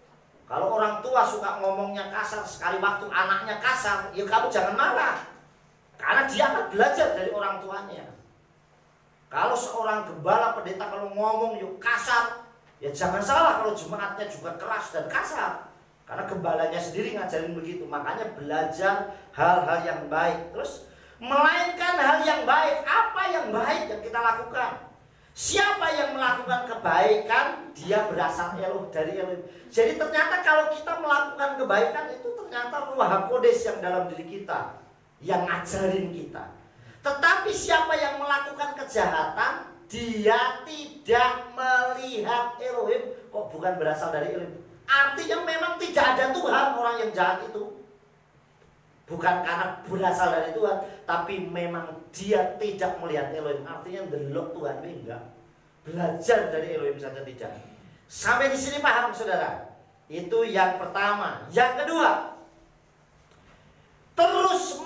Kalau orang tua suka ngomongnya kasar, sekali waktu anaknya kasar, ya kamu jangan marah. Karena dia akan belajar dari orang tuanya. Kalau seorang gembala pendeta kalau ngomong yuk kasar, ya jangan salah kalau jemaatnya juga keras dan kasar. Karena gembalanya sendiri ngajarin begitu. Makanya belajar hal-hal yang baik. Terus melainkan hal yang baik. Apa yang baik yang kita lakukan? Siapa yang melakukan kebaikan, dia berasal dari Elohim. Jadi ternyata kalau kita melakukan kebaikan, itu ternyata Ruach HaKodes yang dalam diri kita, yang ngajarin kita. Tetapi siapa yang melakukan kejahatan, dia tidak melihat Elohim. Kok bukan berasal dari Elohim? Artinya memang tidak ada Tuhan orang yang jahat itu. Bukan karena berasal dari Tuhan, tapi memang dia tidak melihat Elohim. Artinya delok Tuhan ini enggak. Belajar dari Elohim saja tidak. Sampai di sini paham saudara? Itu yang pertama. Yang kedua, terus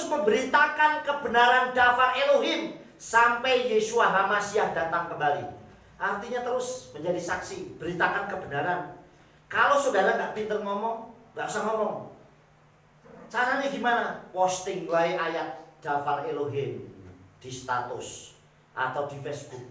memberitakan kebenaran dafar Elohim sampai Yeshua HaMashiach datang kembali. Artinya terus menjadi saksi, beritakan kebenaran. Kalau saudara nggak pinter ngomong, nggak usah ngomong. Caranya gimana? Posting wae ayat dafar Elohim di status atau di Facebook.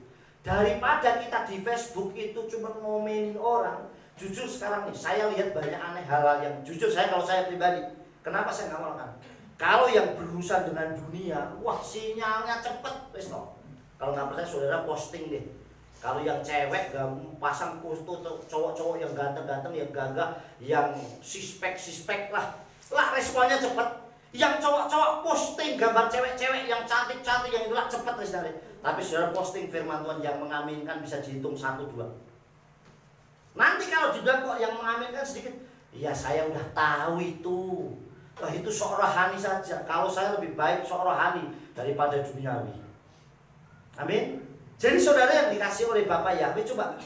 Daripada kita di Facebook itu cuma ngomenin orang. Jujur sekarang nih, saya lihat banyak aneh hal-hal yang jujur kalau saya pribadi. Kenapa saya nggak melakukan? Kalau yang berurusan dengan dunia, wah sinyalnya cepet, wes no. Kalau nggak percaya saudara posting deh. Kalau yang cewek pasang foto cowok-cowok yang ganteng-ganteng, yang gagah, yang sispek lah responnya cepet. Yang cowok-cowok posting gambar cewek-cewek yang cantik-cantik, yang gelap cepet responnya. Tapi saudara posting firman Tuhan yang mengaminkan bisa dihitung 1-2. Nanti kalau dibilang kok yang mengaminkan sedikit, ya saya udah tahu itu. Wah itu sok rohani saja. Kalau saya lebih baik sok rohani daripada duniawi. Amin. Jadi saudara yang dikasih oleh Bapak Yahweh, coba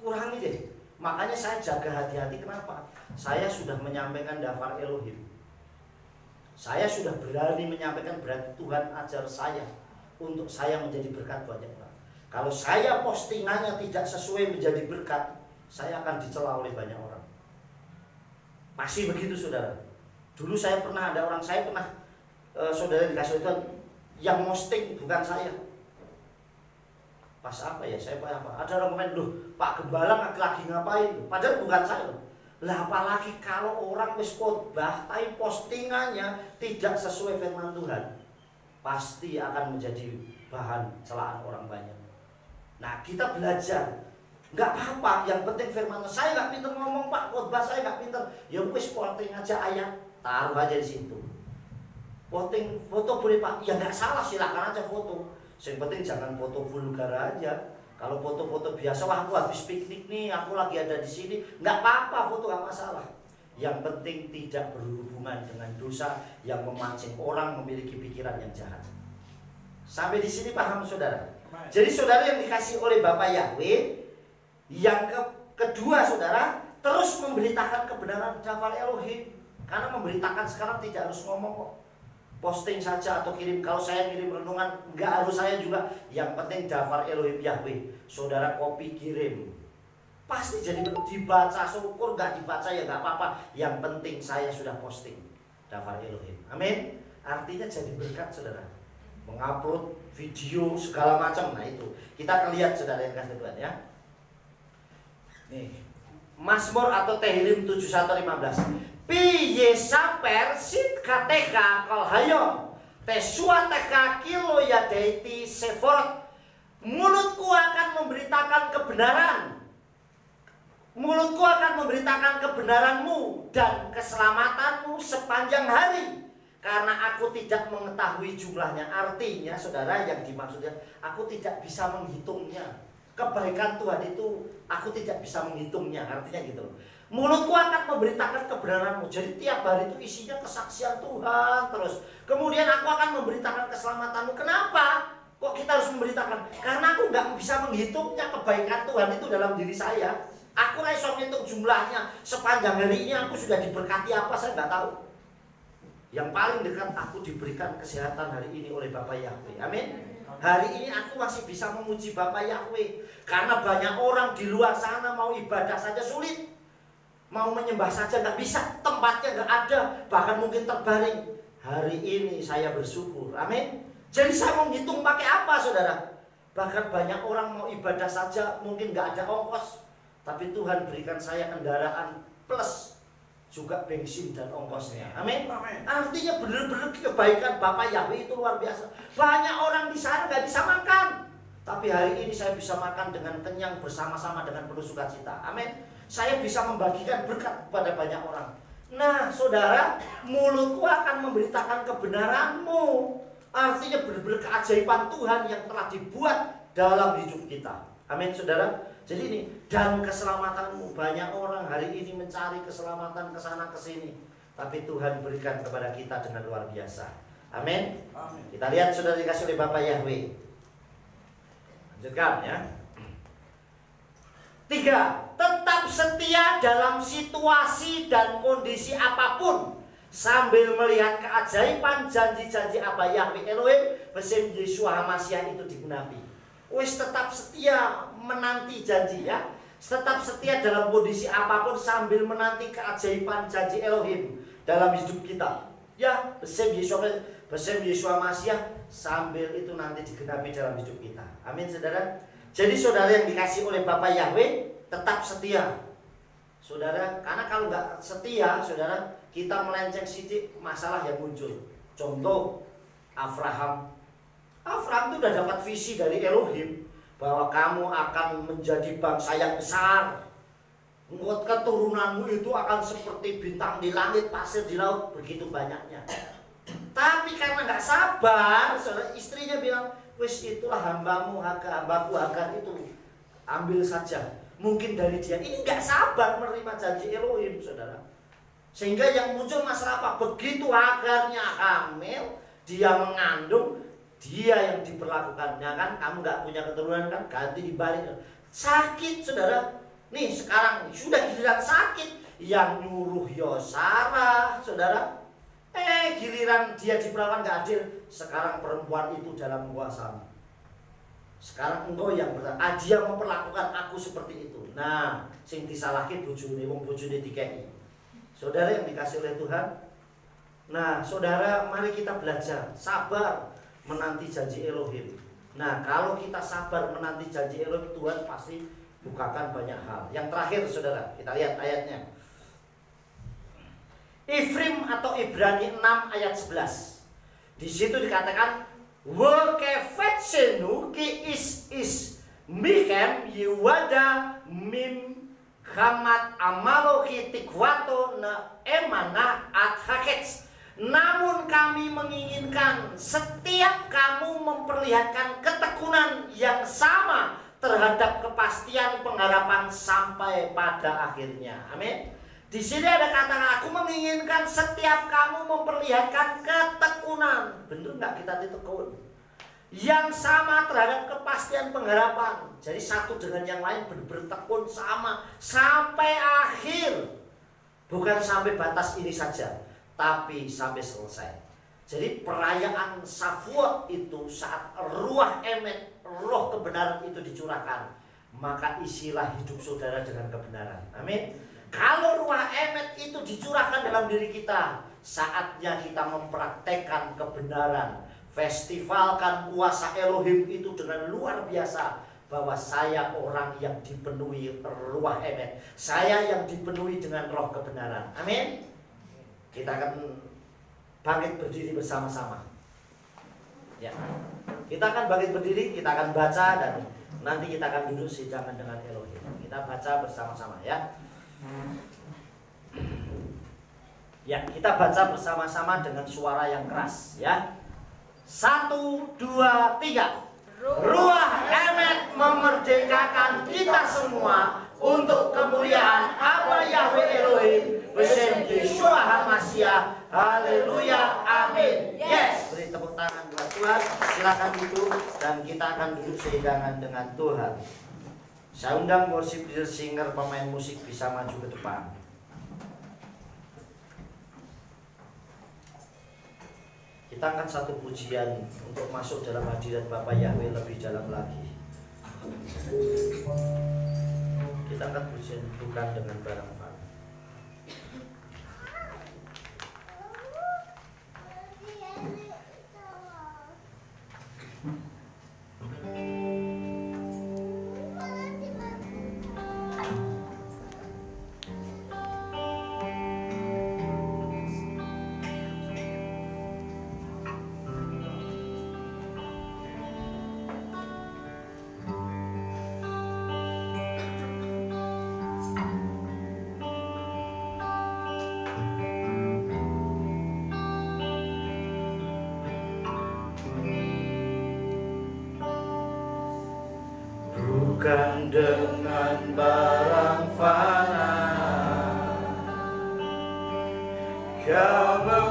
kurangi deh. Makanya saya jaga hati-hati. Kenapa? Saya sudah menyampaikan dafar Elohim. Saya sudah berani menyampaikan, berarti Tuhan ajar saya untuk saya menjadi berkat banyak orang. Kalau saya postingannya tidak sesuai menjadi berkat, saya akan dicela oleh banyak orang. Masih begitu saudara. Dulu saya pernah saudara dikasih Tuhan yang posting bukan saya. Pas apa ya, saya apa? Ada orang komen, loh Pak Gembala lagi ngapain? Padahal bukan saya loh. Lah apalagi kalau orang wis khotbah tapi postingannya tidak sesuai firman Tuhan, pasti akan menjadi bahan celaan orang banyak. Nah kita belajar, nggak apa-apa, yang penting firman Tuhan. Saya nggak pinter ngomong Pak, khotbah saya nggak pinter. Ya wis posting aja ayat, taruh aja di situ. Posting foto boleh Pak, ya nggak salah, silakan aja foto. Yang penting jangan foto vulgar aja. Kalau foto-foto biasa, wah aku habis piknik nih, aku lagi ada di sini, nggak apa-apa, foto nggak masalah. Yang penting tidak berhubungan dengan dosa yang memancing orang memiliki pikiran yang jahat. Sampai di sini paham saudara? Jadi saudara yang dikasih oleh Bapak Yahweh, yang kedua saudara, terus memberitakan kebenaran dafar Elohim. Karena memberitakan sekarang tidak harus ngomong kok. Posting saja atau kirim. Kalau saya kirim renungan, nggak harus saya juga. Yang penting dafar Elohim Yahweh. Saudara copy kirim, pasti jadi dibaca, syukur. Nggak dibaca ya nggak apa-apa. Yang penting saya sudah posting dafar Elohim. Amin. Artinya jadi berkat saudara. Mengupload video segala macam. Nah itu kita akan lihat saudara yang kasih Tuhan ya. Nih Mazmur atau Tehillim 71:15. Pi yesaper sit kateka kal hayom tesua teka kilo ya deiti seforot. Mulutku akan memberitakan kebenaran. Mulutku akan memberitakan kebenaranmu dan keselamatanmu sepanjang hari, karena aku tidak mengetahui jumlahnya. Artinya saudara yang dimaksudnya, aku tidak bisa menghitungnya. Kebaikan Tuhan itu aku tidak bisa menghitungnya. Artinya gitu. Mulutku akan memberitakan kebenaranmu. Jadi tiap hari itu isinya kesaksian Tuhan terus. Kemudian aku akan memberitakan keselamatanmu. Kenapa? Kok kita harus memberitakan? Karena aku nggak bisa menghitungnya kebaikan Tuhan itu dalam diri saya. Aku rasa menghitung jumlahnya. Sepanjang hari ini aku sudah diberkati apa saya nggak tahu. Yang paling dekat, aku diberikan kesehatan hari ini oleh Bapak Yahweh. Amin. Hari ini aku masih bisa memuji Bapak Yahweh. Karena banyak orang di luar sana mau ibadah saja sulit, mau menyembah saja nggak bisa, tempatnya nggak ada, bahkan mungkin terbaring. Hari ini saya bersyukur. Amin. Jadi saya mau ngitung pakai apa saudara? Bahkan banyak orang mau ibadah saja mungkin nggak ada ongkos, tapi Tuhan berikan saya kendaraan plus juga bensin dan ongkosnya. Amin. Artinya benar-benar kebaikan Bapak Yahweh itu luar biasa. Banyak orang di sana nggak bisa makan, tapi hari ini saya bisa makan dengan kenyang bersama-sama dengan penuh sukacita. Amin. Saya bisa membagikan berkat kepada banyak orang. Nah saudara, mulutku akan memberitakan kebenaranmu. Artinya benar-benar keajaiban Tuhan yang telah dibuat dalam hidup kita. Amin saudara. Jadi ini, dan keselamatanmu. Banyak orang hari ini mencari keselamatan kesana kesini, tapi Tuhan berikan kepada kita dengan luar biasa. Amin. Kita lihat sudah dikasih oleh Bapak Yahweh. Lanjutkan ya. 3. Tetap setia dalam situasi dan kondisi apapun, sambil melihat keajaiban janji-janji Abah Yahweh Elohim besim Yeshua HaMashiach itu digenapi. Wis tetap setia menanti janji ya. Tetap setia dalam kondisi apapun sambil menanti keajaiban janji Elohim dalam hidup kita. Ya, besim Yeshua HaMashiach sambil itu nanti digenapi dalam hidup kita. Amin saudara. Jadi saudara yang dikasih oleh Bapak Yahweh, tetap setia. Saudara, karena kalau nggak setia, saudara, kita melenceng sidik, masalah yang muncul. Contoh, Abraham itu udah dapat visi dari Elohim bahwa kamu akan menjadi bangsa yang besar. Keturunanmu itu akan seperti bintang di langit, pasir di laut, begitu banyaknya. Tapi karena nggak sabar, saudara, istrinya bilang, wis itulah hambaku Hagar itu, ambil saja. Mungkin dari dia ini nggak sabar menerima janji Elohim, saudara. Sehingga yang muncul masalah apa? Begitu Hagarnya hamil, dia mengandung, dia yang diperlakukannya kan, kamu nggak punya keturunan kan, ganti dibalik. Sakit, saudara. Nih sekarang sudah giliran sakit, yang nyuruh Sarah, saudara. Giliran dia diperlakukan nggak adil. Sekarang perempuan itu dalam kuasamu. Sekarang engkau yang berkata, dia memperlakukan aku seperti itu. Nah, sing disalahin bojone, wong bojone dikei. Saudara yang dikasih oleh Tuhan. Nah, saudara, mari kita belajar sabar menanti janji Elohim. Nah, kalau kita sabar menanti janji Elohim, Tuhan pasti bukakan banyak hal. Yang terakhir, saudara, kita lihat ayatnya. Ifrim atau Ibrani 6 ayat 11. Di situ dikatakan Wekefetsenu ki is mikem yiwada mim hamat amaloki tikwato na emana adhakets. Namun kami menginginkan setiap kamu memperlihatkan ketekunan yang sama terhadap kepastian pengharapan sampai pada akhirnya. Amin. Di sini ada kata, aku menginginkan setiap kamu memperlihatkan ketekunan. Benar nggak kita ditekun? Yang sama terhadap kepastian pengharapan. Jadi satu dengan yang lain bertekun sama sampai akhir. Bukan sampai batas ini saja, tapi sampai selesai. Jadi perayaan Shavuot itu saat ruah emet, roh kebenaran itu dicurahkan, maka isilah hidup saudara dengan kebenaran. Amin. Kalau ruah emet itu dicurahkan dalam diri kita, saatnya kita mempraktekkan kebenaran. Festivalkan kuasa Elohim itu dengan luar biasa. Bahwa saya orang yang dipenuhi ruah emet. Saya yang dipenuhi dengan roh kebenaran. Amin. Kita akan bangkit berdiri bersama-sama. Ya, kita akan bangkit berdiri, kita akan baca, dan nanti kita akan duduk sejaman dengan Elohim. Kita baca bersama-sama ya. Ya, kita baca bersama-sama dengan suara yang keras ya. 1, 2, 3. Ruah emet memerdekakan kita semua untuk kemuliaan Abah Yahweh Elohim bersama Yeshua HaMashiach. Haleluya, amin. Yes. Beri tepuk tangan buat Tuhan. Silakan duduk dan kita akan duduk sehidangan dengan Tuhan. Saya undang worship leader, singer, pemain musik bisa maju ke depan. Kita angkat satu pujian untuk masuk dalam hadirat Bapak Yahweh lebih dalam lagi. Kita angkat pujian bukan dengan barang barang. Bukan dengan barang fana, yang